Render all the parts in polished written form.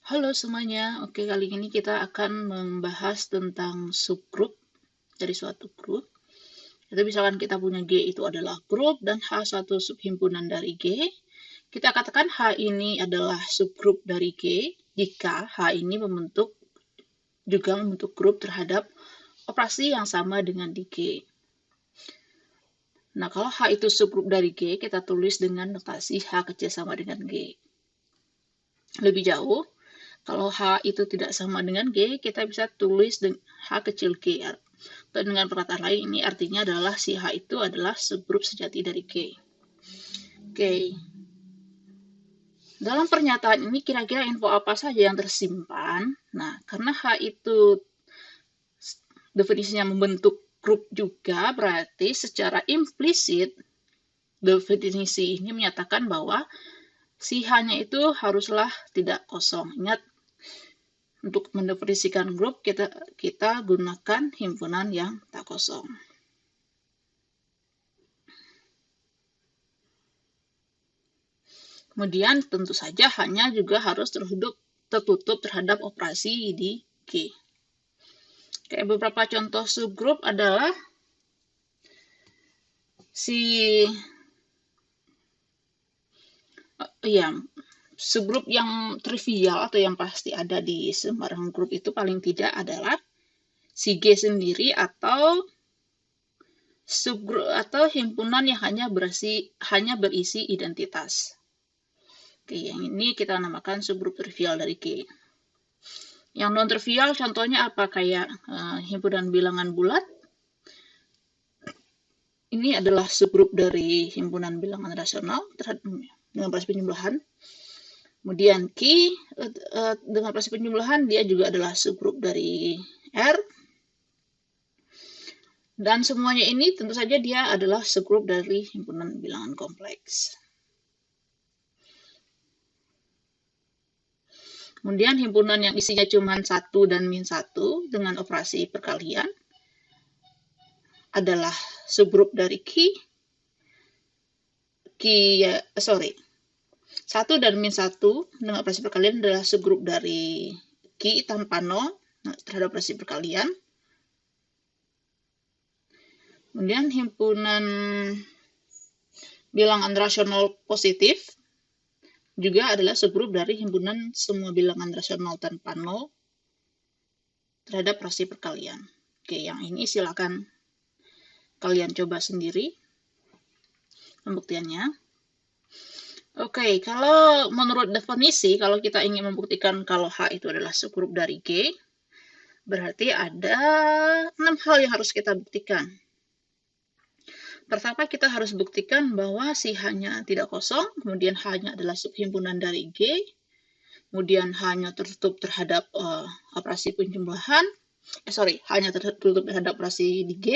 Halo semuanya, oke kali ini kita akan membahas tentang subgrup dari suatu grup. Jadi misalkan kita punya G itu adalah grup dan H satu subhimpunan dari G. Kita katakan H ini adalah subgrup dari G jika H ini juga membentuk grup terhadap operasi yang sama dengan di G. Nah, kalau H itu subgrup dari G, kita tulis dengan notasi H kecil sama dengan G. Lebih jauh, kalau H itu tidak sama dengan G, kita bisa tulis H kecil G. Atau dengan perkataan lain, ini artinya adalah si H itu adalah subgrup sejati dari G. Oke. Dalam pernyataan ini kira-kira info apa saja yang tersimpan? Nah, karena H itu definisinya membentuk grup juga, berarti secara implisit definisi ini menyatakan bahwa si H-nya itu haruslah tidak kosong. Ingat, untuk mendefinisikan grup kita gunakan himpunan yang tak kosong. Kemudian tentu saja hanya juga harus tertutup terhadap operasi di G. Kayak beberapa contoh subgrup adalah subgrup yang trivial atau yang pasti ada di sembarang grup itu paling tidak adalah si G sendiri atau subgrup atau himpunan yang hanya berisi identitas. Oke, yang ini kita namakan subgrup trivial dari G. Yang non-trivial contohnya apa? Kayak himpunan bilangan bulat. Ini adalah subgrup dari himpunan bilangan rasional dengan operasi penjumlahan. Kemudian Q dengan operasi penjumlahan dia juga adalah subgrup dari R. Dan semuanya ini tentu saja dia adalah subgrup dari himpunan bilangan kompleks. Kemudian himpunan yang isinya cuma 1 dan -1 dengan operasi perkalian adalah subgrup dari satu dan -1 dengan operasi perkalian adalah subgrup dari Q tanpa 0 terhadap operasi perkalian. Kemudian himpunan bilangan rasional positif juga adalah subgrup dari himpunan semua bilangan rasional tanpa 0 terhadap operasi perkalian. Oke, yang ini silakan kalian coba sendiri pembuktiannya. Oke, kalau menurut definisi, kalau kita ingin membuktikan kalau H itu adalah subgrup dari G, berarti ada 6 hal yang harus kita buktikan. Pertama, kita harus buktikan bahwa si H-nya tidak kosong, kemudian H-nya adalah subhimpunan dari G, kemudian H-nya tertutup terhadap operasi penjumlahan, H-nya tertutup terhadap operasi di G,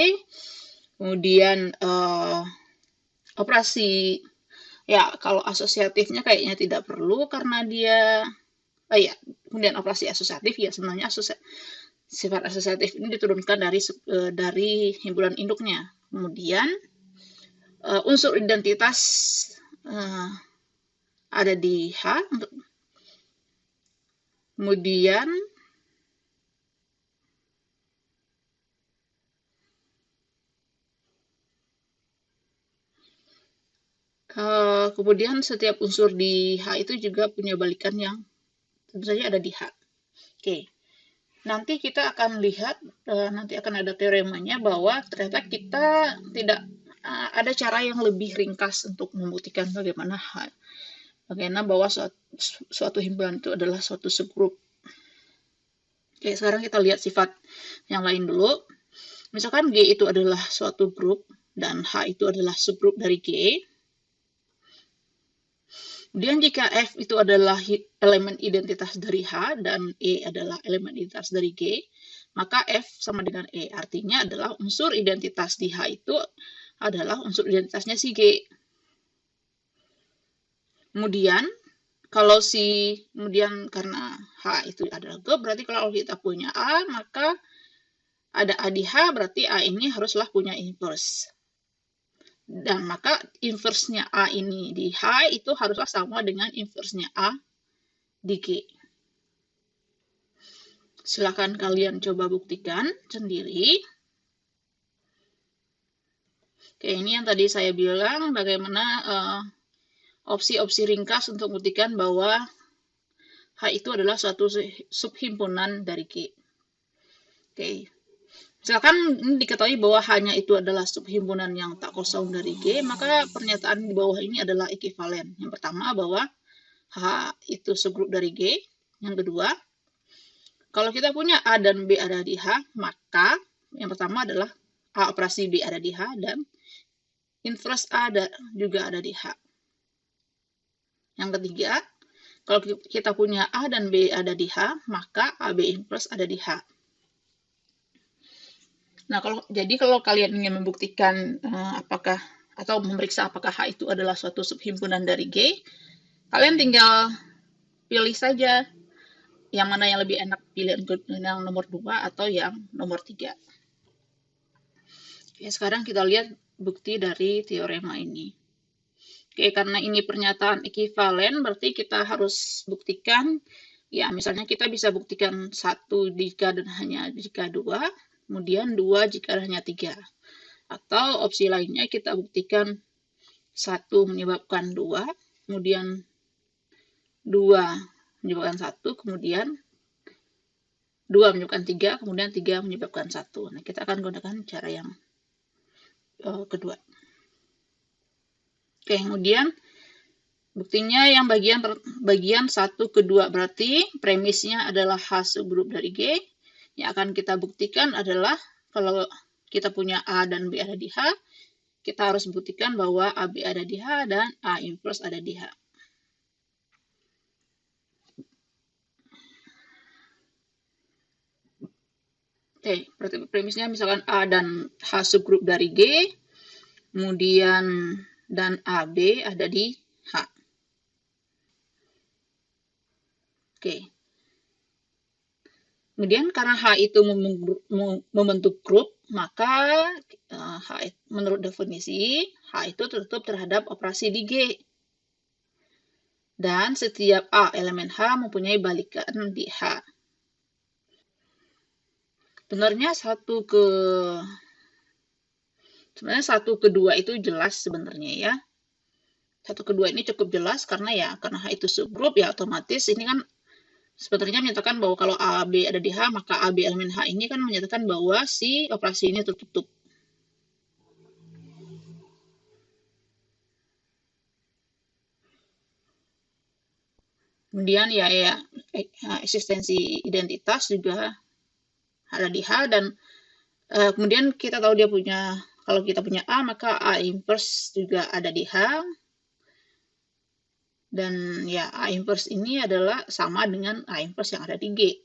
kemudian operasi, ya kalau asosiatifnya kayaknya tidak perlu karena dia, kemudian operasi asosiatif, ya sebenarnya sifat asosiatif ini diturunkan dari himpunan induknya. Kemudian unsur identitas ada di H. Kemudian setiap unsur di H itu juga punya balikan yang tentu saja ada di H. Oke. Nanti kita akan lihat, nanti akan ada teoremanya bahwa ternyata kita tidak ada cara yang lebih ringkas untuk membuktikan bagaimana bahwa suatu himpunan itu adalah suatu subgrup. Oke, sekarang kita lihat sifat yang lain dulu. Misalkan G itu adalah suatu grup dan H itu adalah subgrup dari G. Kemudian jika F itu adalah elemen identitas dari H dan E adalah elemen identitas dari G, maka F sama dengan E. Artinya adalah unsur identitas di H itu adalah unsur identitasnya si G. Kemudian karena H itu adalah grup, berarti kalau kita punya A, maka ada A di H, berarti A ini haruslah punya inverse. Dan maka inverse-nya A ini di H itu haruslah sama dengan inverse-nya A di G. Silakan kalian coba buktikan sendiri. Oke, ini yang tadi saya bilang bagaimana opsi-opsi ringkas untuk membuktikan bahwa H itu adalah suatu subhimpunan dari G. Oke, misalkan diketahui bahwa hanya itu adalah subhimpunan yang tak kosong dari G, maka pernyataan di bawah ini adalah ekivalen. Yang pertama bahwa H itu subgrup dari G. Yang kedua, kalau kita punya A dan B ada di H, maka yang pertama adalah A operasi B ada di H dan inverse A juga ada di H. Yang ketiga, kalau kita punya A dan B ada di H, maka AB inverse ada di H. Nah, kalau kalian ingin membuktikan apakah atau memeriksa apakah H itu adalah suatu subhimpunan dari G, kalian tinggal pilih saja yang mana yang lebih enak, pilih yang nomor 2 atau yang nomor 3. Oke, sekarang kita lihat bukti dari teorema ini. Oke, karena ini pernyataan ekivalen, berarti kita harus buktikan, ya misalnya kita bisa buktikan 1 jika dan hanya jika 2, kemudian 2 jika hanya 3. Atau opsi lainnya kita buktikan 1 menyebabkan 2, kemudian 2 menyebabkan 1, kemudian 2 menyebabkan 3, kemudian 3 menyebabkan 1. Nah, kita akan gunakan cara yang kedua. Oke, kemudian buktinya yang bagian 1 ke 2, berarti premisnya adalah H subgrup dari G. Yang akan kita buktikan adalah kalau kita punya A dan B ada di H, kita harus buktikan bahwa AB ada di H dan A inverse ada di H. Oke, berarti premisnya misalkan A dan H subgrup dari G, kemudian dan AB ada di H. Oke. Kemudian karena H itu membentuk grup, maka menurut definisi H itu tertutup terhadap operasi di G. Dan setiap A elemen H mempunyai balikan di H. Sebenarnya 1 ke 2 itu jelas sebenarnya ya. 1 ke 2 ini cukup jelas karena H itu subgrup, ya otomatis ini kan sebenarnya menyatakan bahwa kalau AB ada di H, maka AB elemen H ini kan menyatakan bahwa si operasi ini tertutup. Kemudian eksistensi identitas juga ada di H, dan kemudian kita tahu kalau kita punya A, maka A inverse juga ada di H. Dan ya A inverse ini adalah sama dengan A inverse yang ada di G.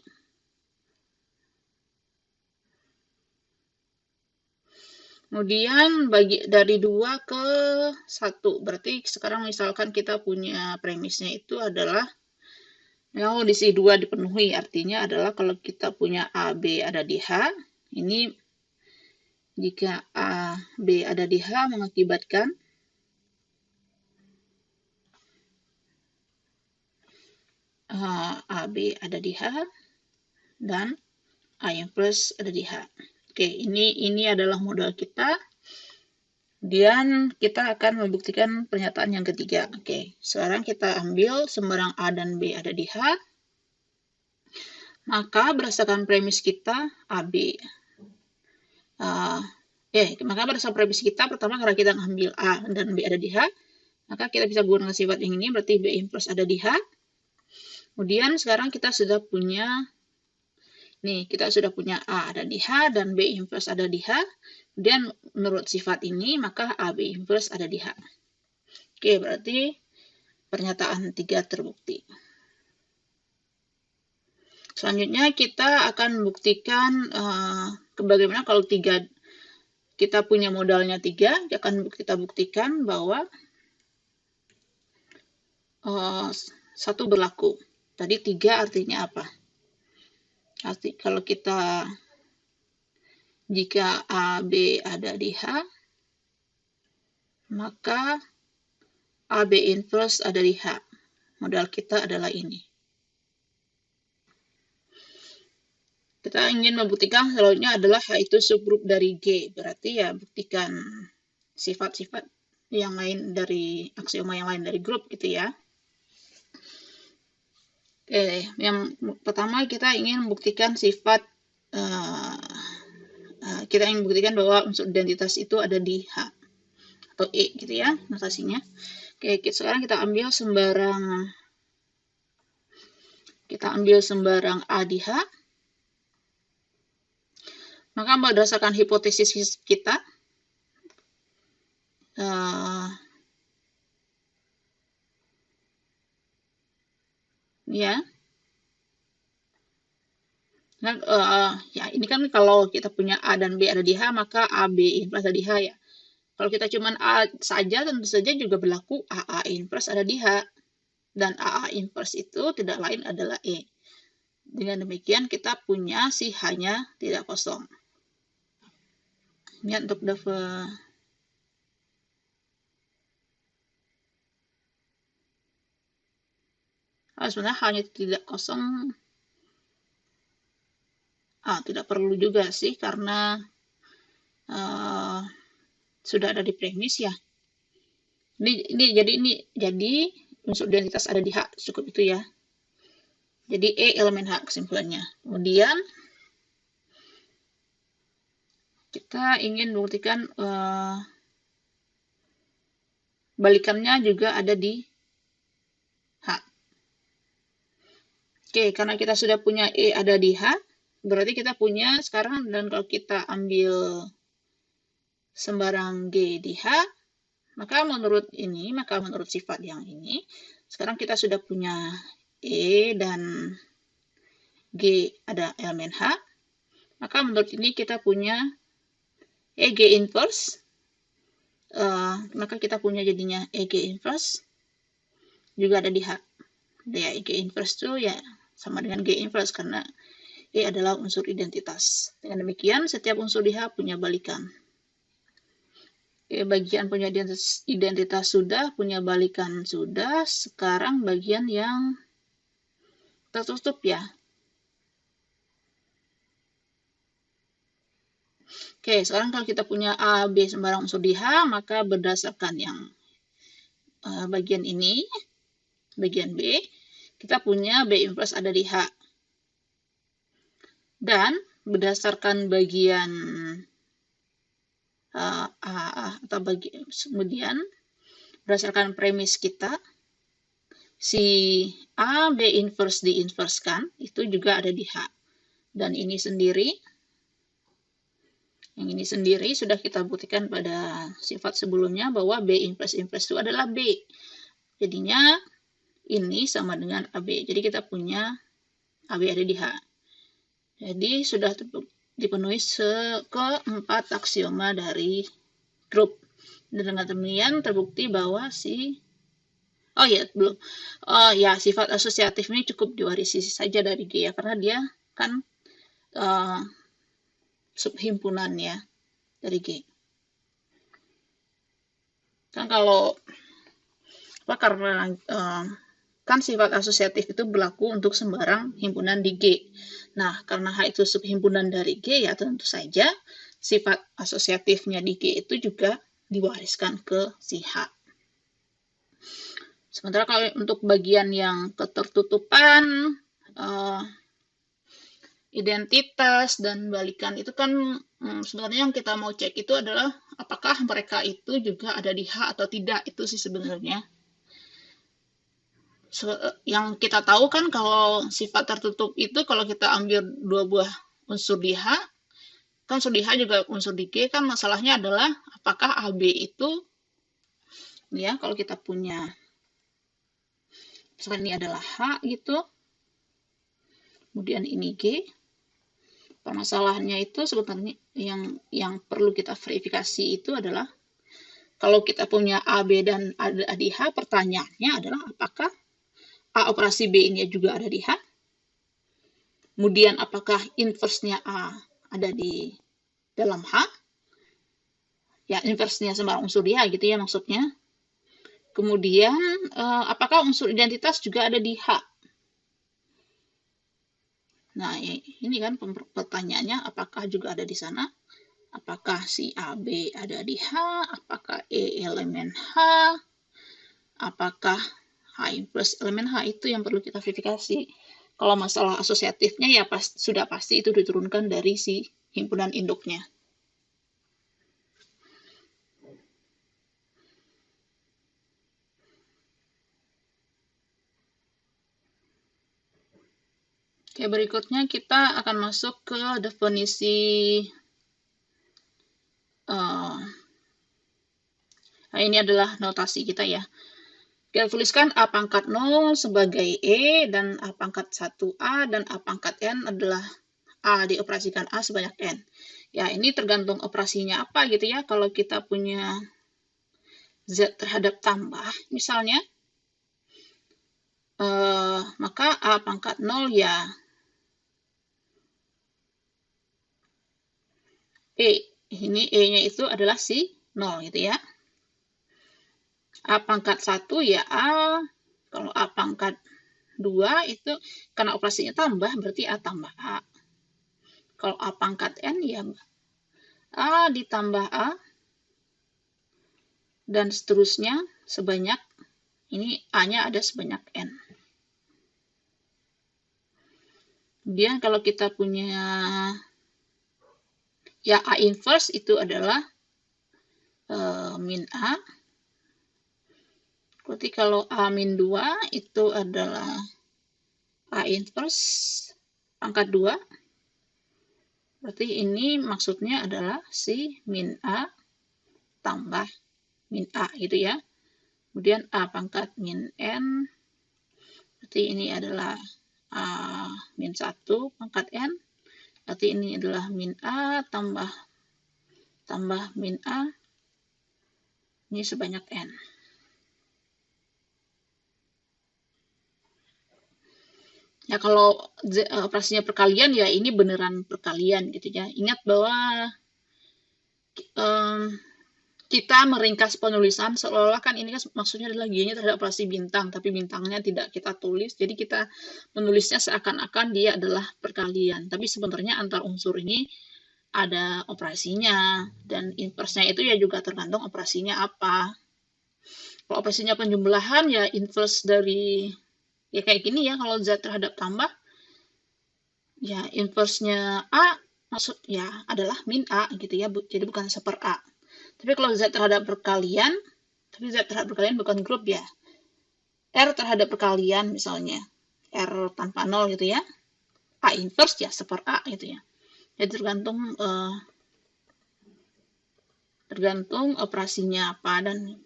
Kemudian dari 2 ke 1, berarti sekarang misalkan kita punya premisnya itu adalah kondisi 2 dipenuhi, artinya adalah kalau kita punya AB ada di H, ini jika AB ada di H mengakibatkan AB ada di H dan A inverse ada di H. Oke, ini adalah modal kita. Kemudian kita akan membuktikan pernyataan yang ketiga. Oke, sekarang kita ambil sembarang A dan B ada di H. Maka berdasarkan premis kita AB. Maka berdasarkan premis kita, pertama karena kita ambil A dan B ada di H, maka kita bisa gunakan sifat yang ini, berarti B inverse ada di H. Kemudian sekarang kita sudah punya A ada di H dan B inverse ada di H. Kemudian menurut sifat ini, maka AB inverse ada di H. Oke, berarti pernyataan 3 terbukti. Selanjutnya kita akan buktikan bagaimana kalau kita punya modalnya 3, akan kita buktikan bahwa 1 berlaku. Tadi 3 artinya apa? Kalau jika AB ada di H, maka AB inverse ada di H. Modal kita adalah ini. Kita ingin membuktikan selalunya adalah H itu subgrup dari G. Berarti ya buktikan sifat-sifat yang lain dari aksioma yang lain dari grup gitu ya. Oke, yang pertama kita ingin membuktikan sifat kita ingin membuktikan bahwa unsur identitas itu ada di H atau E gitu ya notasinya. Oke, sekarang kita ambil sembarang A di H. Maka berdasarkan hipotesis kita, ya, nah, ya ini kan kalau kita punya A dan B ada di H, maka A, B inverse ada di H ya. Kalau kita cuma A saja, tentu saja juga berlaku AA inverse ada di H. Dan AA inverse itu tidak lain adalah E. Dengan demikian kita punya si H-nya tidak kosong. Ini untuk sebenarnya H-nya tidak kosong. Tidak perlu juga sih karena sudah ada di premis ya. Jadi unsur identitas ada di H, cukup itu ya. Jadi E elemen H kesimpulannya. Kemudian kita ingin membuktikan balikannya juga ada di H. Oke, karena kita sudah punya E ada di H, berarti kita punya sekarang, dan kalau kita ambil sembarang G di H, maka menurut sifat yang ini, sekarang kita sudah punya E dan G ada elemen H, maka menurut ini kita punya EG inverse, maka kita punya jadinya EG inverse juga ada di H. Ya, EG inverse itu ya sama dengan G inverse karena E adalah unsur identitas. Dengan demikian, setiap unsur di H punya balikan. Bagian punya identitas sudah, punya balikan sudah. Sekarang bagian yang tertutup ya. Oke, sekarang kalau kita punya A, B sembarang unsur di H, maka berdasarkan yang bagian ini, bagian B, kita punya B inverse ada di H. Dan berdasarkan bagian kemudian berdasarkan premis kita, si A, B inverse diinverskan, itu juga ada di H. Dan ini sendiri, yang ini sendiri sudah kita buktikan pada sifat sebelumnya bahwa B inverse itu adalah B. Jadinya ini sama dengan AB. Jadi kita punya AB ada di H. Jadi sudah dipenuhi keempat aksioma dari grup. Dan dengan demikian terbukti bahwa sifat asosiatif ini cukup diwarisi saja dari G ya, karena dia kan subhimpunan ya dari G. Kan karena kan sifat asosiatif itu berlaku untuk sembarang himpunan di G. Nah, karena H itu subhimpunan dari G, ya tentu saja sifat asosiatifnya di G itu juga diwariskan ke si H. Sementara kalau untuk bagian yang ketertutupan, identitas, dan balikan itu kan sebenarnya yang kita mau cek itu adalah apakah mereka itu juga ada di H atau tidak, itu sih sebenarnya. Yang kita tahu kan kalau sifat tertutup itu kalau kita ambil dua buah unsur di H, kan unsur di H juga unsur di G, kan masalahnya adalah apakah AB itu, ya kalau kita punya, misalkan ini adalah H gitu, kemudian ini G, permasalahannya itu sebenarnya yang perlu kita verifikasi itu adalah kalau kita punya AB dan ada di H, pertanyaannya adalah apakah A operasi B ini juga ada di H. Kemudian apakah inverse-nya A ada di dalam H? Ya, inverse-nya sembarang unsur di H gitu ya maksudnya. Kemudian apakah unsur identitas juga ada di H? Nah, ini kan pertanyaannya, apakah juga ada di sana? Apakah si AB ada di H? Apakah E elemen H? Apakah H plus elemen H? Itu yang perlu kita verifikasi. Kalau masalah asosiatifnya ya sudah pasti itu diturunkan dari si himpunan induknya. Oke, berikutnya kita akan masuk ke definisi nah, ini adalah notasi kita ya. Kita tuliskan A pangkat 0 sebagai E, dan A pangkat 1A, dan A pangkat N adalah A, dioperasikan A sebanyak N. Ya, ini tergantung operasinya apa gitu ya. Kalau kita punya Z terhadap tambah, misalnya, maka A pangkat 0 ya E. Ini E-nya itu adalah si 0 gitu ya. A pangkat 1 ya A. Kalau A pangkat 2 itu karena operasinya tambah, berarti A tambah A. Kalau A pangkat N ya A ditambah A, dan seterusnya sebanyak, ini A-nya ada sebanyak N. Kemudian kalau kita punya ya A inverse itu adalah min A. Berarti kalau A min 2 itu adalah A inverse pangkat 2. Berarti ini maksudnya adalah si min A tambah min A gitu ya. Kemudian A pangkat min N. Berarti ini adalah A min 1 pangkat N. Berarti ini adalah min A tambah min A. Ini sebanyak N. Ya kalau operasinya perkalian ya ini beneran perkalian gitu ya. Ingat bahwa kita meringkas penulisan seolah-olah kan ini kan maksudnya adalah G-nya terhadap operasi bintang, tapi bintangnya tidak kita tulis. Jadi kita menulisnya seakan-akan dia adalah perkalian. Tapi sebenarnya antar unsur ini ada operasinya, dan inverse-nya itu ya juga tergantung operasinya apa. Kalau operasinya penjumlahan ya inverse dari ya kayak gini ya, kalau Z terhadap tambah ya inverse-nya A maksud ya adalah min A gitu ya, jadi bukan seper A. Tapi kalau Z terhadap perkalian, tapi Z terhadap perkalian bukan grup ya. R terhadap perkalian misalnya, R tanpa 0 gitu ya, A inverse ya seper A gitu ya. Jadi tergantung operasinya apa. Dan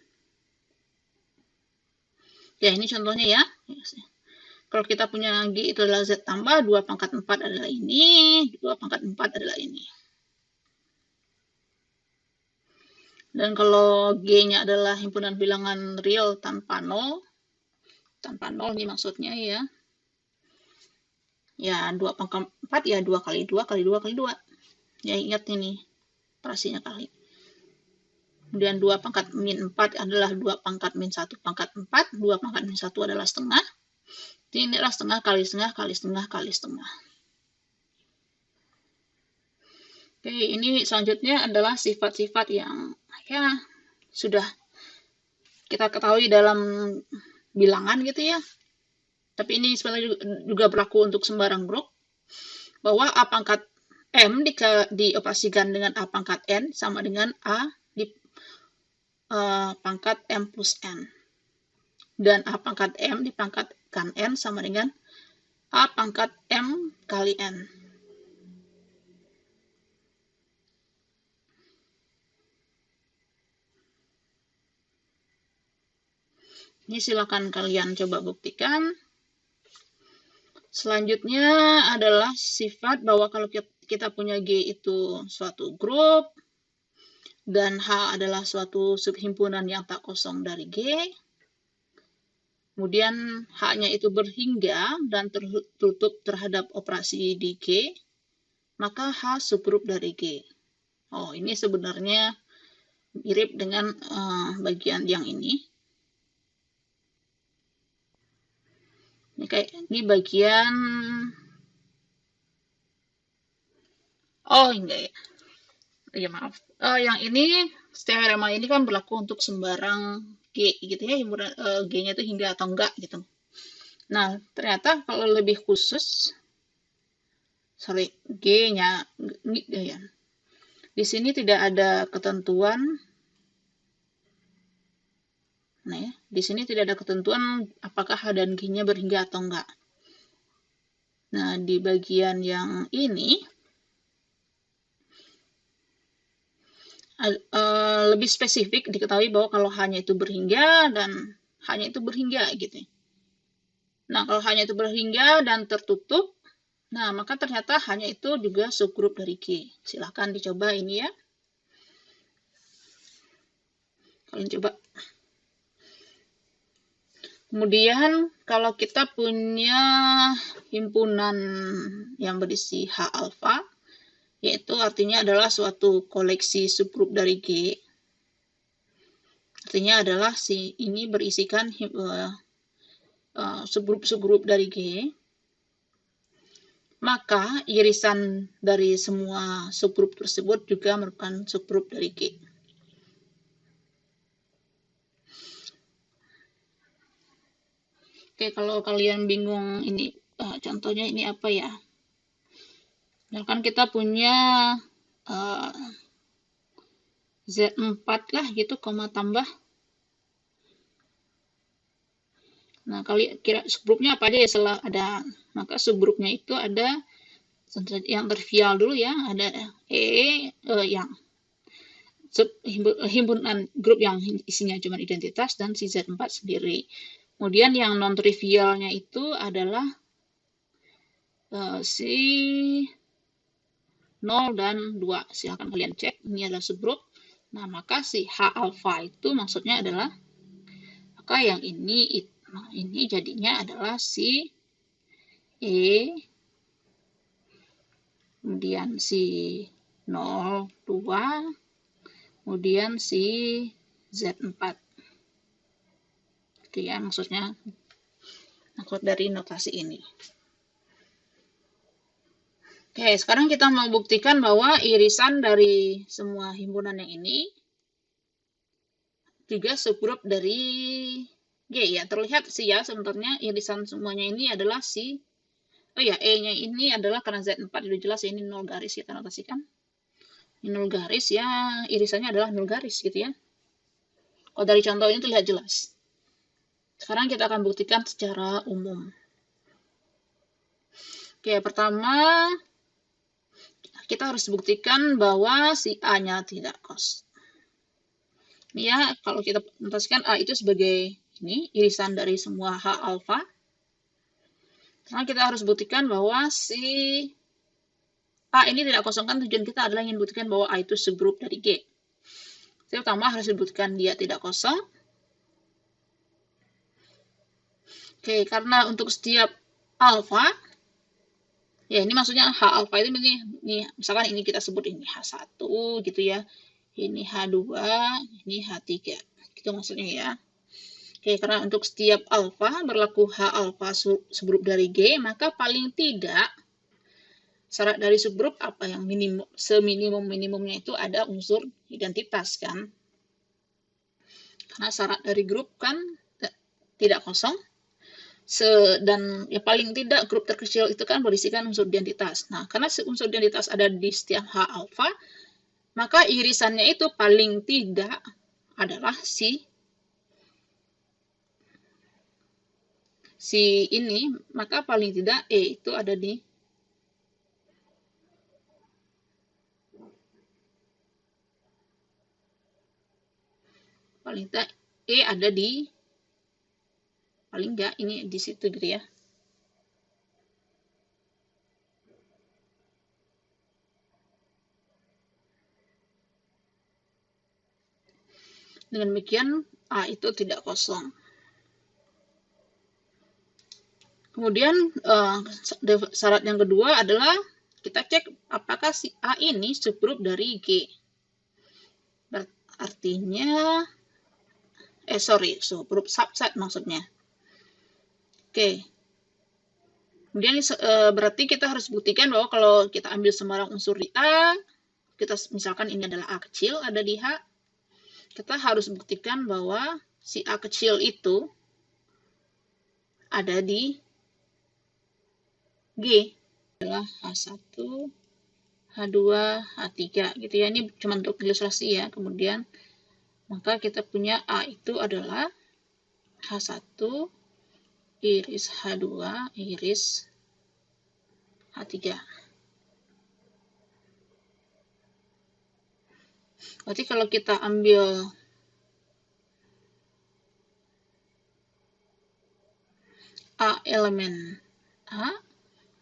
ya ini contohnya ya. Kalau kita punya G itu adalah Z tambah, 2 pangkat 4 adalah ini, 2 pangkat 4 adalah ini. Dan kalau G-nya adalah himpunan bilangan real tanpa 0 ini maksudnya ya. Ya, 2 pangkat 4 ya 2 kali 2 kali 2 kali 2. Ya, ingat ini operasinya kali. Kemudian 2 pangkat min 4 adalah 2 pangkat min 1 pangkat 4. 2 pangkat min 1 adalah setengah. Jadi ini adalah setengah kali setengah kali setengah kali setengah. Oke, ini selanjutnya adalah sifat-sifat yang ya sudah kita ketahui dalam bilangan gitu ya. Tapi ini sebenarnya juga berlaku untuk sembarang grup, bahwa A pangkat M dioperasikan dengan A pangkat N sama dengan A di pangkat M plus N. Dan A pangkat M dipangkatkan N sama dengan A pangkat M kali N. Ini silakan kalian coba buktikan. Selanjutnya adalah sifat bahwa kalau kita punya G itu suatu grup, dan H adalah suatu subhimpunan yang tak kosong dari G, kemudian H-nya itu berhingga dan tertutup terhadap operasi di G, maka H subgrup dari G. Oh, ini sebenarnya mirip dengan bagian yang ini. Ini bagian Oh, enggak ya. Iya, maaf. Yang ini teorema ini kan berlaku untuk sembarang G gitu ya, himpunan G-nya itu hingga atau enggak gitu. Nah, ternyata kalau lebih khusus, sorry, G-nya, ya. Di sini tidak ada ketentuan. Nah, ya, di sini tidak ada ketentuan apakah H dan G-nya berhingga atau enggak. Nah, di bagian yang ini, lebih spesifik diketahui bahwa kalau hanya itu berhingga dan hanya itu berhingga gitu. Nah, kalau hanya itu berhingga dan tertutup, nah maka ternyata hanya itu juga subgrup dari G. Silahkan dicoba ini ya. Kalian coba. Kemudian kalau kita punya himpunan yang berisi H alfa, yaitu artinya adalah suatu koleksi subgrup dari G. Artinya adalah si ini berisikan subgrup-subgrup dari G, maka irisan dari semua subgrup tersebut juga merupakan subgrup dari G. Oke, kalau kalian bingung ini contohnya ini apa ya? Misalkan kita punya Z4 lah gitu, koma tambah. Nah, kira subgrupnya apa aja ya setelah ada. Maka subgrupnya itu ada yang trivial dulu ya, ada yang himpunan grup yang isinya cuma identitas dan si Z4 sendiri. Kemudian yang non-trivialnya itu adalah si 0 dan 2. Silahkan kalian cek, ini adalah subgrup. Nah, maka si H alpha itu maksudnya adalah, maka yang ini jadinya adalah si E, kemudian si 0, 2, kemudian si Z4. Itu ya maksudnya, maksud dari notasi ini. Oke, sekarang kita mau buktikan bahwa irisan dari semua himpunan yang ini juga subgrup dari G ya. Terlihat sih ya sebenarnya irisan semuanya ini adalah si, oh ya, E-nya ini adalah karena Z4 sudah jelas ya, ini 0 garis kita notasikan. Ini 0 garis ya, irisannya adalah 0 garis gitu ya. Kalau dari contoh ini terlihat jelas. Sekarang kita akan buktikan secara umum. Oke, pertama kita harus buktikan bahwa si A-nya tidak kosong. Ini ya, kalau kita notasikan A itu sebagai ini irisan dari semua H alfa. Karena kita harus buktikan bahwa si A ini tidak kosong, kan tujuan kita adalah ingin buktikan bahwa A itu subgrup dari G. Yang pertama harus dibuktikan dia tidak kosong. Oke, karena untuk setiap alfa, ya ini maksudnya H alfa itu ini misalkan ini kita sebut ini H1 gitu ya. Ini H2, ini H3. Gitu maksudnya ya. Oke, karena untuk setiap alfa berlaku H alfa subgrup dari G, maka paling tidak syarat dari subgrup apa yang seminimum-minimumnya itu ada unsur identitas kan. Karena syarat dari grup kan tidak kosong. Dan ya paling tidak grup terkecil itu kan berisikan unsur identitas. Nah, karena unsur identitas ada di setiap H alfa, maka irisannya itu paling tidak adalah si ini, maka paling tidak E itu ada di paling tidak E ada di paling enggak ini di situ gitu ya. Dengan demikian A itu tidak kosong. Kemudian syarat yang kedua adalah kita cek apakah si A ini subgrup dari G. Artinya subgrup subset maksudnya. Oke. Kemudian berarti kita harus buktikan bahwa kalau kita ambil sembarang unsur di A, kita misalkan ini adalah A kecil ada di H, kita harus buktikan bahwa si A kecil itu ada di G. Adalah H1, H2, H3 gitu ya. Ini cuma untuk ilustrasi ya. Kemudian maka kita punya A itu adalah H1 iris H2 iris H3. Berarti kalau kita ambil A elemen A,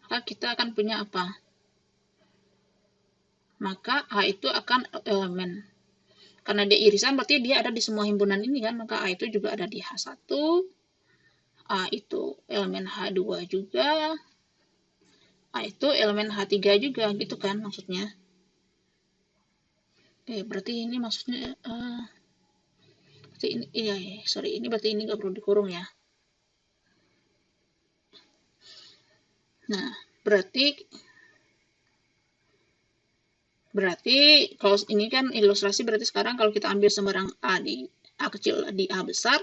maka kita akan punya apa? Maka A itu akan elemen. Karena dia irisan, berarti dia ada di semua himpunan ini kan, maka A itu juga ada di H1, A itu elemen H2 juga, A itu elemen H3 juga, gitu kan maksudnya. Oke, berarti ini maksudnya, berarti ini, iya, sorry, ini berarti ini nggak perlu dikurung ya. Nah, berarti kalau ini kan ilustrasi, berarti sekarang kalau kita ambil sembarang A di A kecil di A besar,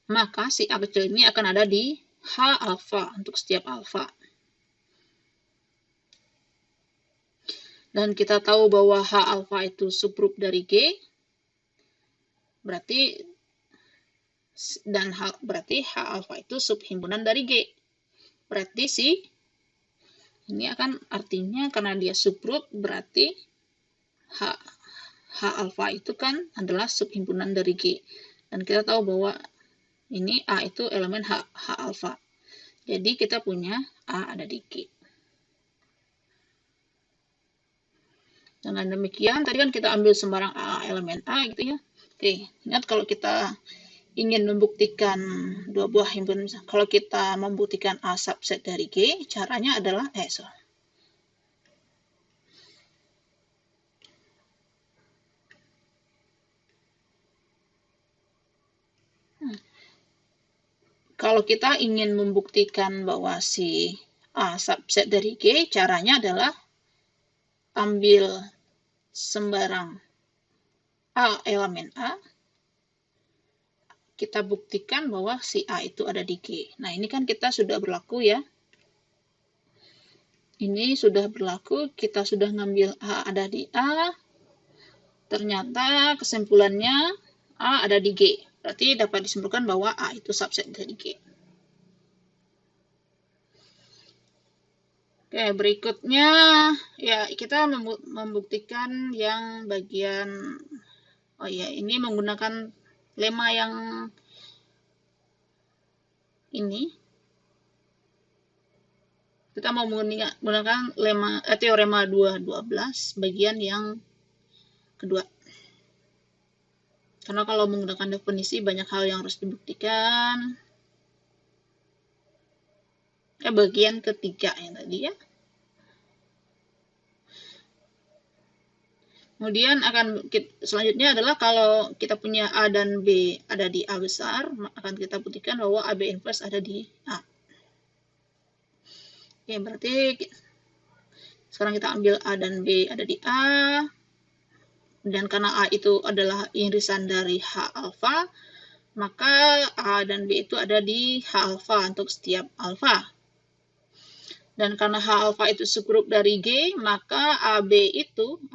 maka si A kecil ini akan ada di H alfa untuk setiap alfa. Dan kita tahu bahwa H alfa itu subgrup dari G, berarti H alfa itu subhimpunan dari G. Berarti ini akan artinya karena dia subgrup, berarti H alfa itu kan adalah subhimpunan dari G. Dan kita tahu bahwa ini A itu elemen H alfa. Jadi kita punya A ada di G. Dengan demikian, tadi kan kita ambil sembarang A elemen A gitu ya. Oke, ingat kalau kita ingin membuktikan dua buah himpunan, kalau kita membuktikan A subset dari G, caranya adalah kalau kita ingin membuktikan bahwa si A subset dari G, caranya adalah ambil sembarang A elemen A, kita buktikan bahwa si A itu ada di G. Nah, ini kan kita sudah berlaku ya. Ini sudah berlaku, kita sudah ngambil A ada di A, ternyata kesimpulannya A ada di G. Berarti dapat disimpulkan bahwa A itu subset dari G. Oke, berikutnya ya kita membuktikan yang bagian, oh ya, ini menggunakan lemma yang ini. Kita mau menggunakan teorema 212 bagian yang kedua. Karena kalau menggunakan definisi banyak hal yang harus dibuktikan. Bagian ketiga yang tadi ya. Kemudian selanjutnya adalah kalau kita punya A dan B ada di A besar, akan kita buktikan bahwa AB inverse ada di A. Oke, berarti sekarang kita ambil A dan B ada di A, dan karena A itu adalah irisan dari H alfa, maka A dan B itu ada di H alfa untuk setiap alfa. Dan karena H alfa itu subgrup dari G, maka AB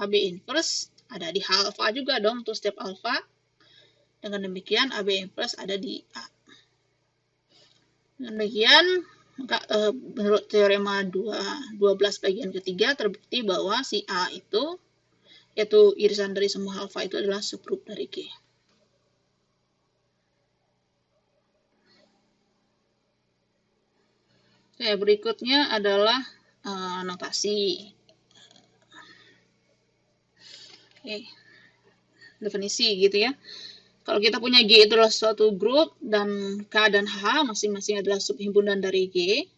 inverse ada di H alfa juga dong untuk setiap alfa. Dengan demikian AB inverse ada di A. Dengan demikian, maka menurut teorema 12 bagian ketiga terbukti bahwa si A itu, yaitu irisan dari semua alfa itu adalah subgrup dari G. Oke, berikutnya adalah notasi. Oke, definisi gitu ya. Kalau kita punya G itu adalah suatu grup dan K dan H masing-masing adalah subhimpunan dari G,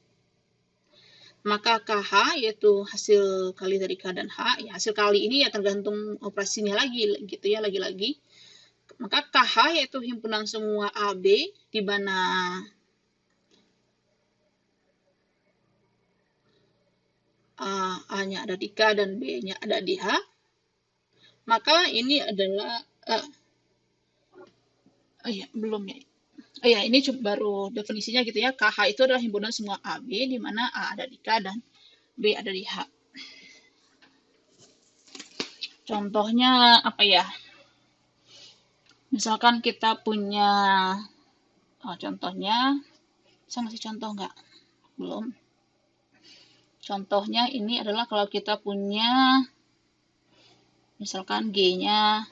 maka KH yaitu hasil kali dari K dan H, ya hasil kali ini ya tergantung operasinya lagi gitu ya, lagi-lagi. Maka KH yaitu himpunan semua AB di mana A-nya ada di K dan B-nya ada di H, maka ini adalah belum ya. Ini baru definisinya gitu ya. KH itu adalah himpunan semua AB di mana A ada di K dan B ada di H. Contohnya apa ya? Misalkan kita punya contohnya, saya ngasih contoh nggak? Belum. Contohnya ini adalah kalau kita punya misalkan G-nya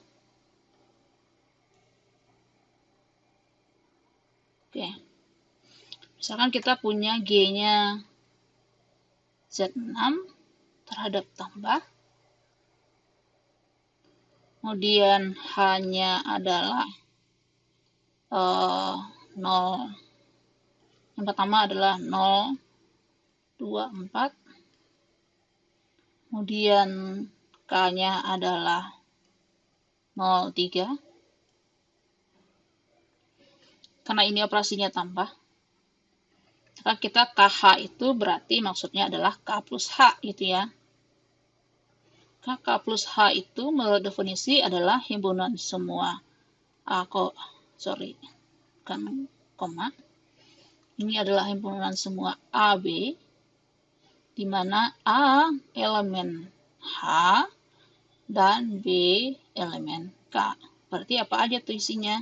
misalkan kita punya G-nya Z6 terhadap tambah, kemudian H-nya adalah 0. Yang pertama adalah 0, 2, 4. Kemudian K-nya adalah 0, 3. Karena ini operasinya tambah, maka kita KH itu berarti maksudnya adalah K plus H gitu ya. K plus H itu menurut definisi adalah himpunan semua koma. Ini adalah himpunan semua AB, di mana A elemen H dan B elemen K. Berarti apa aja tuh isinya?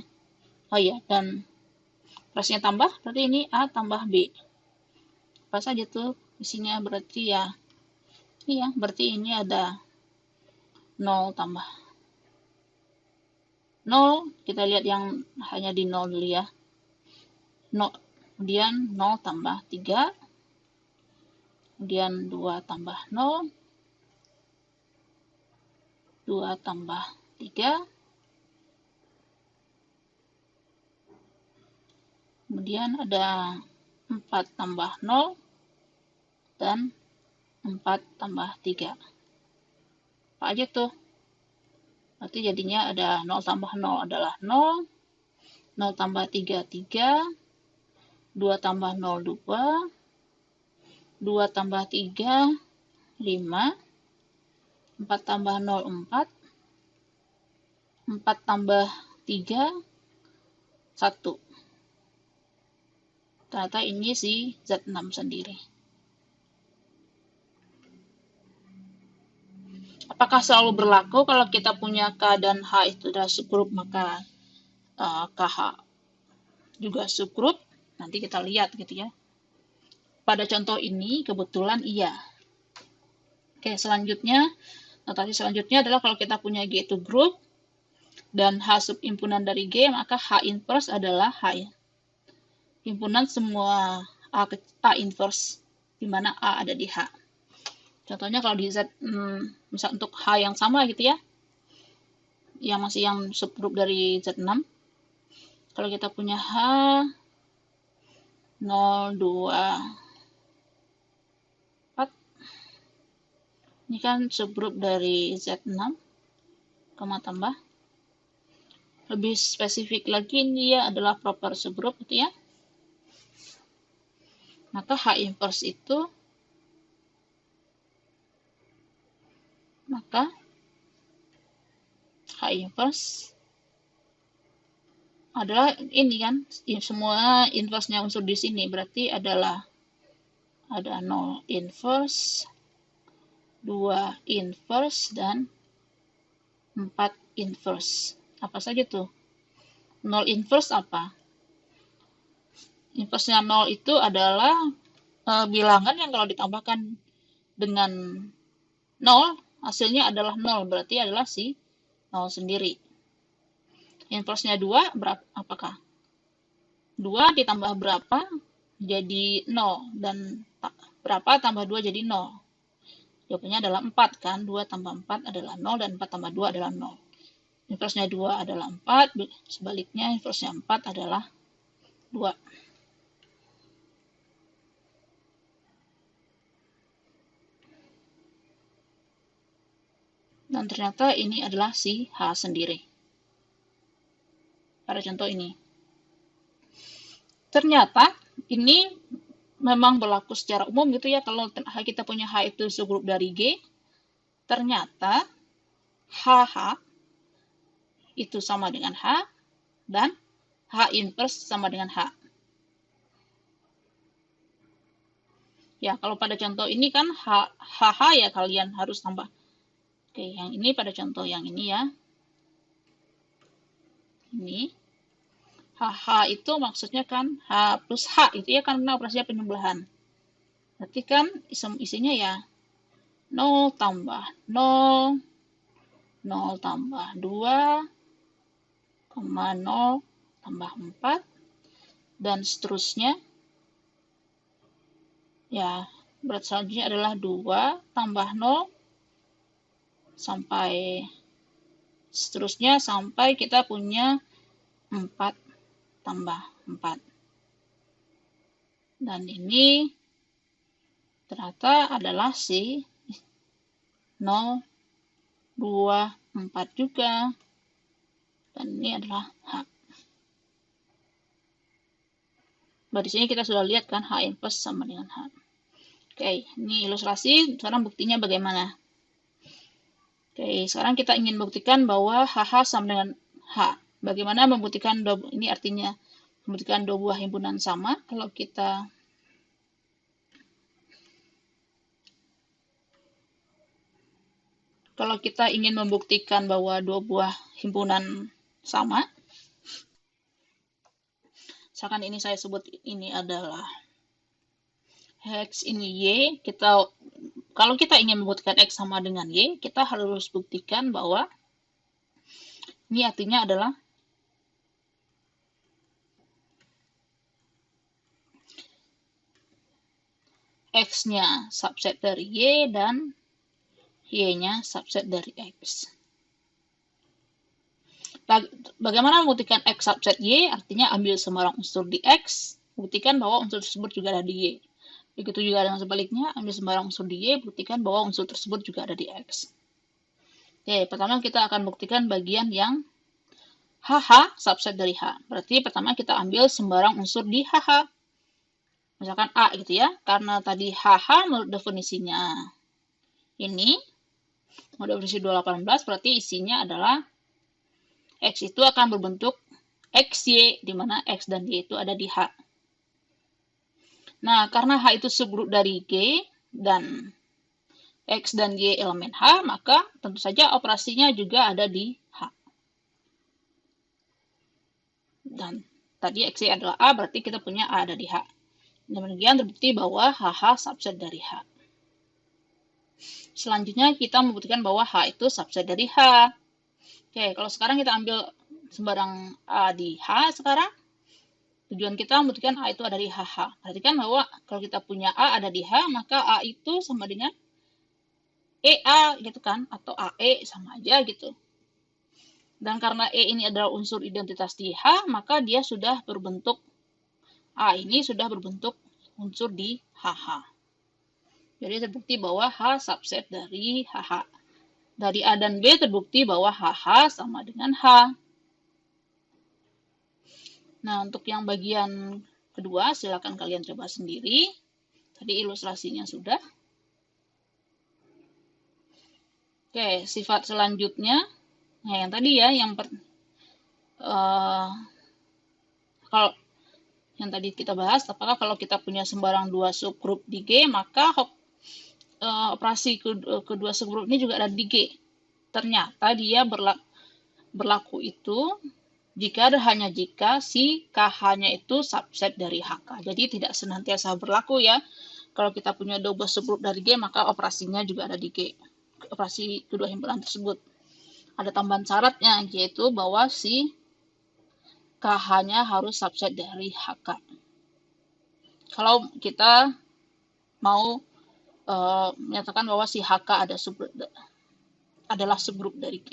Dan operasinya tambah, berarti ini A tambah B. Apa saja tuh isinya? Berarti berarti ini ada 0 tambah 0. Kita lihat yang hanya di 0 dulu ya. 0, kemudian 0 tambah 3, kemudian 2 tambah 0, 2 tambah 3, kemudian ada 4 tambah 0, dan 4 tambah 3. Apa aja tuh? Berarti jadinya ada 0 tambah 0 adalah 0, 0 tambah 3, 3, 2 tambah 0, 2, 2 tambah 3, 5, 4 tambah 0, 4, 4 tambah 3, 1. Ternyata ini si Z6 sendiri. Apakah selalu berlaku kalau kita punya K dan H itu adalah subgrup, maka KH juga subgrup? Nanti kita lihat gitu ya. Pada contoh ini kebetulan iya. Selanjutnya, notasi selanjutnya adalah kalau kita punya G itu grup dan H subhimpunan dari G, maka H inverse adalah H himpunan semua A inverse, di mana A ada di H. Contohnya kalau di Z, misal untuk H yang sama gitu ya, yang masih yang subgrup dari Z6, kalau kita punya H 0, 2, 4, ini kan subgrup dari Z6, koma tambah. Lebih spesifik lagi, ini ya adalah proper subgrup gitu ya. Maka H inverse itu adalah ini kan, semua inverse-nya unsur di sini, berarti adalah ada 0 inverse, 2 inverse, dan 4 inverse. Apa saja tuh? 0 inverse apa? Inverse-nya 0 itu adalah bilangan yang kalau ditambahkan dengan 0, hasilnya adalah 0, berarti adalah si 0 sendiri. Inverse-nya 2, apakah? 2 ditambah berapa jadi 0, dan berapa tambah 2 jadi 0? Jawabannya adalah 4 kan, 2 tambah 4 adalah 0, dan 4 tambah 2 adalah 0. Inverse-nya 2 adalah 4, sebaliknya inverse-nya 4 adalah 2. Dan ternyata ini adalah si H sendiri. Pada contoh ini. Ternyata ini memang berlaku secara umum gitu ya, kalau kita punya H itu subgrup dari G, ternyata HH itu sama dengan H, dan H inverse sama dengan H. Ya, kalau pada contoh ini kan HH ya kalian harus tambah. Oke, yang ini pada contoh yang ini ya. Ini. HH itu maksudnya kan H plus H itu ya karena operasinya penjumlahan. Berarti kan isinya ya 0 tambah 0, 0 tambah 2, 0 tambah 4, dan seterusnya. Ya, berat selanjutnya adalah 2 tambah 0 sampai seterusnya sampai kita punya 4 tambah 4. Dan ini ternyata adalah si 0, 2, 4 juga. Dan ini adalah H. Di sini kita sudah lihat kan H inverse sama dengan H. Oke, ini ilustrasi. Sekarang buktinya bagaimana? Oke, sekarang kita ingin buktikan bahwa HH sama dengan H. Bagaimana membuktikan ini artinya membuktikan dua buah himpunan sama? Kalau kita ingin membuktikan bahwa dua buah himpunan sama, misalkan ini saya sebut ini adalah X ini Y, kalau kita ingin membuktikan X sama dengan Y, kita harus buktikan bahwa ini artinya adalah X-nya subset dari Y dan Y-nya subset dari X. Bagaimana membuktikan X subset Y? Artinya ambil sembarang unsur di X, buktikan bahwa unsur tersebut juga ada di Y. Begitu juga dengan sebaliknya, ambil sembarang unsur di Y, buktikan bahwa unsur tersebut juga ada di X. Oke, pertama kita akan buktikan bagian yang HH subset dari H. Berarti pertama kita ambil sembarang unsur di HH. Misalkan A gitu ya, karena tadi HH menurut definisinya ini, menurut definisi 218, berarti isinya adalah X itu akan berbentuk XY, di mana X dan Y itu ada di H. Nah, karena H itu subgrup dari G, dan X dan Y elemen H, maka tentu saja operasinya juga ada di H. Dan tadi XY adalah A, berarti kita punya A ada di H. Demikian terbukti bahwa HH subset dari H. Selanjutnya kita membuktikan bahwa H itu subset dari H. Oke, kalau sekarang kita ambil sembarang A di H sekarang, tujuan kita membuktikan A itu ada di HH. Perhatikan bahwa kalau kita punya A ada di H, maka A itu sama dengan EA gitu kan, atau AE sama aja gitu. Dan karena E ini adalah unsur identitas di H, maka dia sudah berbentuk, A ini sudah berbentuk unsur di HH. Jadi terbukti bahwa H subset dari HH. Dari A dan B terbukti bahwa HH sama dengan H. Nah, untuk yang bagian kedua, silakan kalian coba sendiri. Tadi ilustrasinya sudah. Oke, sifat selanjutnya. Nah, yang tadi ya, kalau yang tadi kita bahas, apakah kalau kita punya sembarang dua subgrup di G, maka operasi kedua subgrup ini juga ada di G. Ternyata dia berlaku itu jika dan hanya jika si KH-nya itu subset dari HK. Jadi tidak senantiasa berlaku ya. Kalau kita punya dua buah subgrup dari G, maka operasinya juga ada di G. Operasi kedua himpunan tersebut. Ada tambahan syaratnya, yaitu bahwa si KH-nya harus subset dari HK. Kalau kita mau menyatakan bahwa si HK adalah subgrup dari G.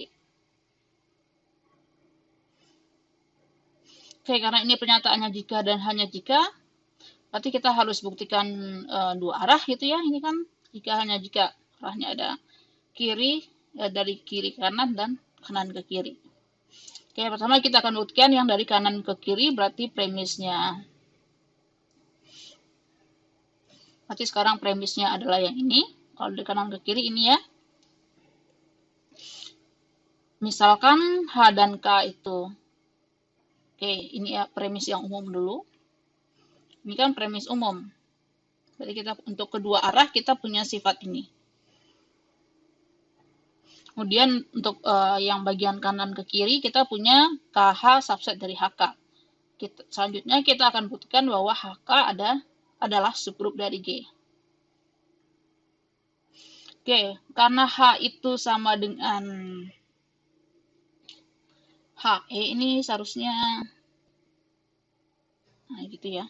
Oke, karena ini pernyataannya jika dan hanya jika, berarti kita harus buktikan dua arah gitu ya. Ini kan jika hanya jika arahnya ada kiri, dari kiri ke kanan dan kanan ke kiri. Oke, pertama kita akan buktikan yang dari kanan ke kiri, berarti premisnya Berarti sekarang premisnya adalah yang ini. Kalau dari kanan ke kiri ini ya. Misalkan H dan K itu. Oke, ini ya premis yang umum dulu. Ini kan premis umum. Jadi kita untuk kedua arah kita punya sifat ini. Kemudian untuk yang bagian kanan ke kiri kita punya KH subset dari HK. Selanjutnya kita akan buktikan bahwa HK adalah subgrup dari G. Oke, karena H itu sama dengan HE ini seharusnya, nah gitu ya.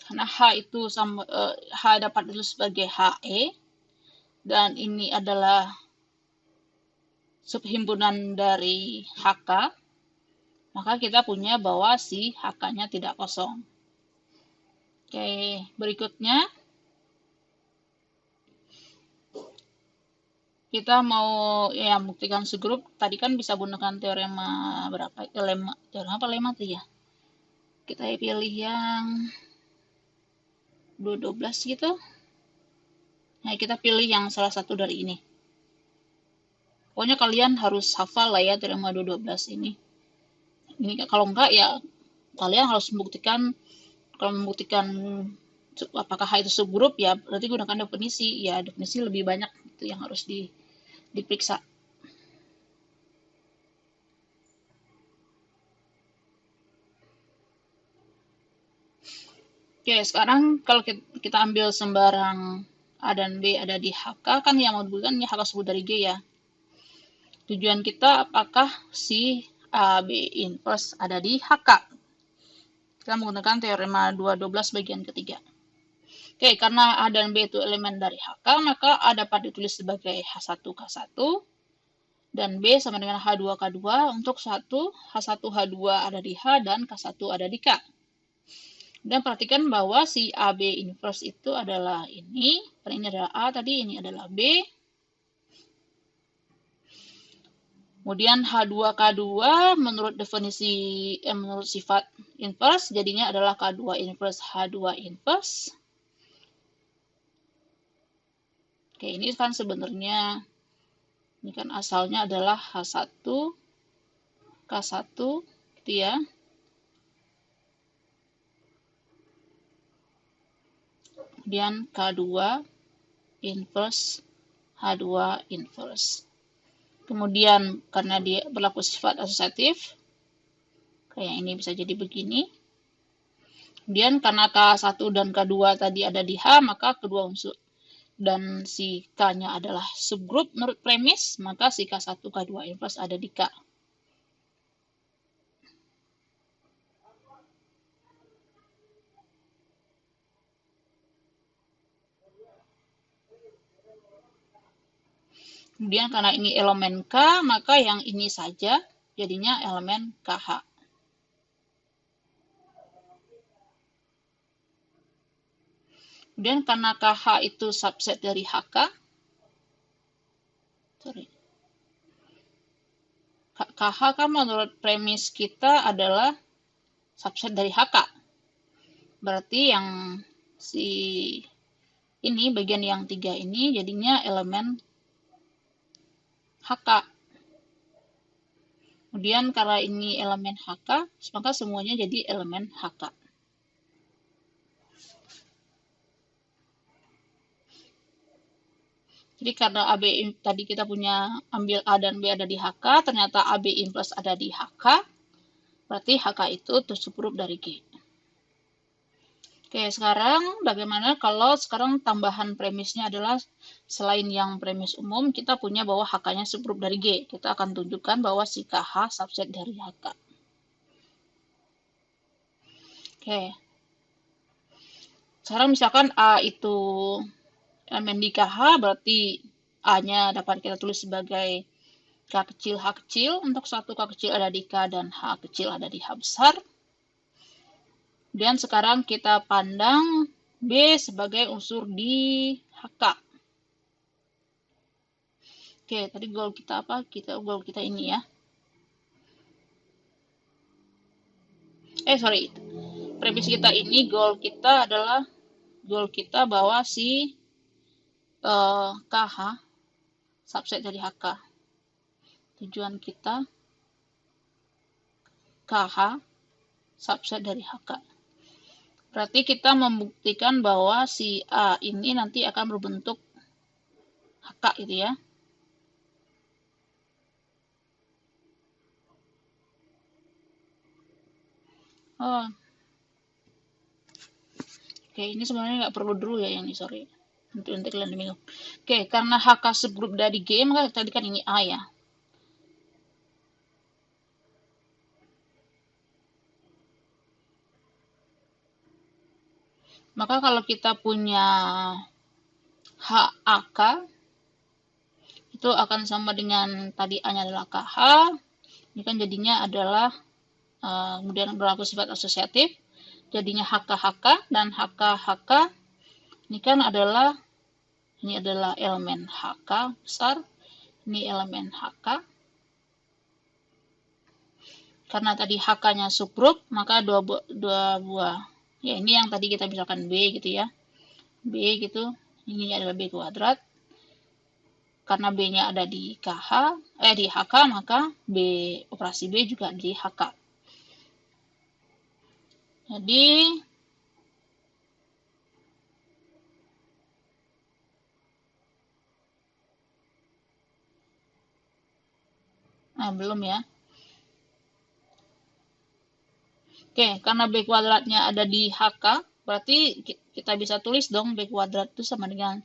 Karena H itu sama, H dapat ditulis sebagai HE, dan ini adalah subhimpunan dari HK, maka kita punya bahwa si HK-nya tidak kosong. Oke, berikutnya kita mau ya buktikan segrup. Tadi kan bisa gunakan teorema berapa? Teorema apa lemma tuh ya? Kita pilih yang 212 gitu. Nah, kita pilih yang salah satu dari ini. Pokoknya kalian harus hafal lah ya teorema 212 ini. Ini kalau enggak ya kalian harus membuktikan, kalau membuktikan apakah H itu subgrup ya berarti gunakan definisi. Ya definisi lebih banyak itu yang harus diperiksa. Oke, sekarang kalau kita ambil sembarang A dan B ada di HK, kan yang mau dibuktikan ini HK subgrup dari G ya. Tujuan kita apakah si A, B inverse ada di HK. Kita menggunakan teorema 212 bagian ketiga. Oke, karena A dan B itu elemen dari HK, maka A dapat ditulis sebagai H1K1, dan B sama dengan H2K2. Untuk H1H2 ada di H dan K1 ada di K. Dan perhatikan bahwa si AB inverse itu adalah ini adalah A tadi, ini adalah B. Kemudian H2K2 menurut definisi, menurut sifat inverse, jadinya adalah K2 inverse H2 inverse. Oke, ini kan sebenarnya, ini kan asalnya adalah H1, K1, gitu ya. Kemudian K2 inverse H2 inverse. Kemudian karena dia berlaku sifat asosiatif, kayak ini bisa jadi begini. Kemudian karena K1 dan K2 tadi ada di H, maka kedua unsur dan si K-nya adalah subgrup menurut premis, maka si K1, K2 inverse ada di K. Kemudian karena ini elemen K, maka yang ini saja jadinya elemen KH. Kemudian karena KH itu subset dari HK, KH kan menurut premis kita adalah subset dari HK. Berarti yang si ini, bagian yang 3 ini jadinya elemen HK. Kemudian karena ini elemen HK, maka semuanya jadi elemen HK. Jadi karena AB tadi kita punya ambil A dan B ada di HK, ternyata AB inverse ada di HK, berarti HK itu subgrup dari G. Oke, sekarang bagaimana kalau sekarang tambahan premisnya adalah selain yang premis umum, kita punya bahwa HK-nya subgrup dari G. Kita akan tunjukkan bahwa si KH subset dari HK. Oke. Sekarang misalkan A itu elemen di KH, berarti A-nya dapat kita tulis sebagai K kecil, H kecil. Untuk satu K kecil ada di K dan H kecil ada di H besar. Dan sekarang kita pandang B sebagai unsur di HK. Oke, tadi goal kita apa? Goal kita ini ya. sorry, premis kita ini goal kita bahwa si KH subset dari HK. Tujuan kita KH subset dari HK. Berarti kita membuktikan bahwa si A ini nanti akan berbentuk HK gitu ya. Oh, oke, ini sebenarnya nggak perlu dulu ya yang ini, sorry. Nanti kalian bingung. Oke, karena HK subgroup dari G, maka tadi kan ini A ya. Maka kalau kita punya HAK, itu akan sama dengan tadi A-nya adalah KH. Ini kan jadinya adalah kemudian berlaku sifat asosiatif. Jadinya HK-HK dan HK-HK ini kan adalah elemen HK besar, ini elemen HK. Karena tadi HK-nya subgroup, maka dua buah. Ya, ini yang tadi kita misalkan B gitu ya. B gitu, ini adalah B kuadrat. Karena B-nya ada di di HK, maka B operasi B juga di HK. Jadi belum ya. Oke, karena B kuadratnya ada di HK, berarti kita bisa tulis dong B kuadrat itu sama dengan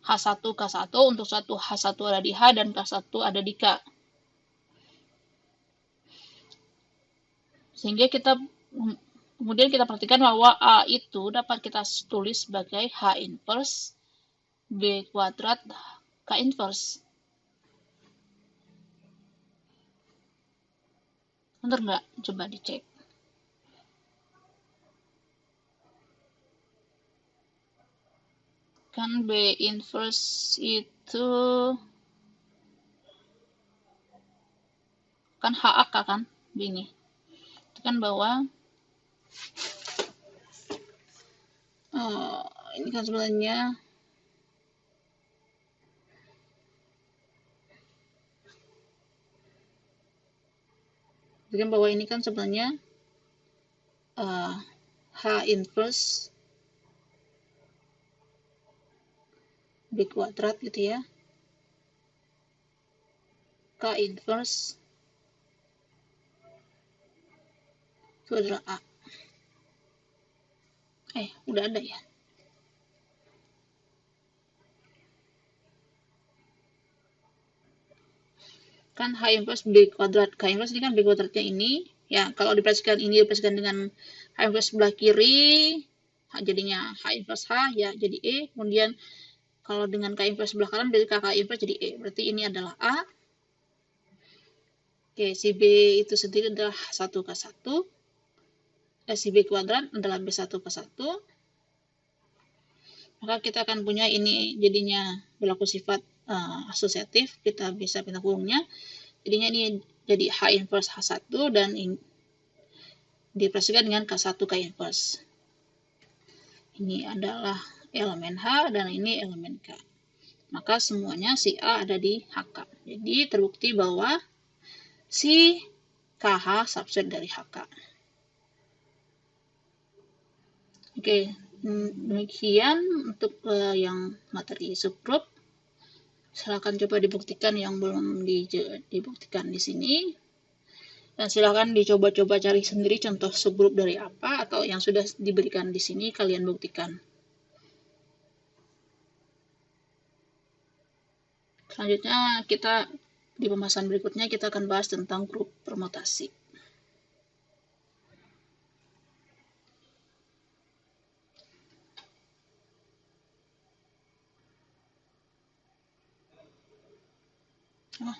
H1 K1 untuk satu H1 ada di H dan K1 ada di K. Sehingga kemudian kita perhatikan bahwa A itu dapat kita tulis sebagai H inverse B kuadrat K inverse. Benar nggak? Coba dicek. Kan B inverse itu kan HAK kan? B ini. Itu kan bahwa ini kan sebenarnya bahwa ini kan sebenarnya H inverse B kuadrat gitu ya. K inverse itu adalah A. Udah ada ya. Kan H inverse B kuadrat. K inverse ini kan B kuadratnya ini. Ya, kalau dioperasikan dengan H inverse sebelah kiri, jadinya H inverse H, ya jadi E. Kemudian kalau dengan K inverse sebelah kanan, berarti K inverse jadi E. Berarti ini adalah A. Oke, si B itu sendiri adalah 1K1. Si B kuadrat adalah B1K1. Maka kita akan punya ini jadinya berlaku sifat asosiatif. Kita bisa pindah kurungnya. Jadinya ini jadi H inverse H1 dan dioperasikan dengan K1 K inverse. Ini adalah elemen H dan ini elemen K. Maka semuanya si A ada di HK. Jadi terbukti bahwa si KH subset dari HK. Oke, demikian untuk yang materi subgroup. Silakan coba dibuktikan yang belum dibuktikan di sini. Dan silakan dicoba-coba cari sendiri contoh subgroup dari apa atau yang sudah diberikan di sini kalian buktikan. Selanjutnya kita di pembahasan berikutnya kita akan bahas tentang grup permutasi. Oh.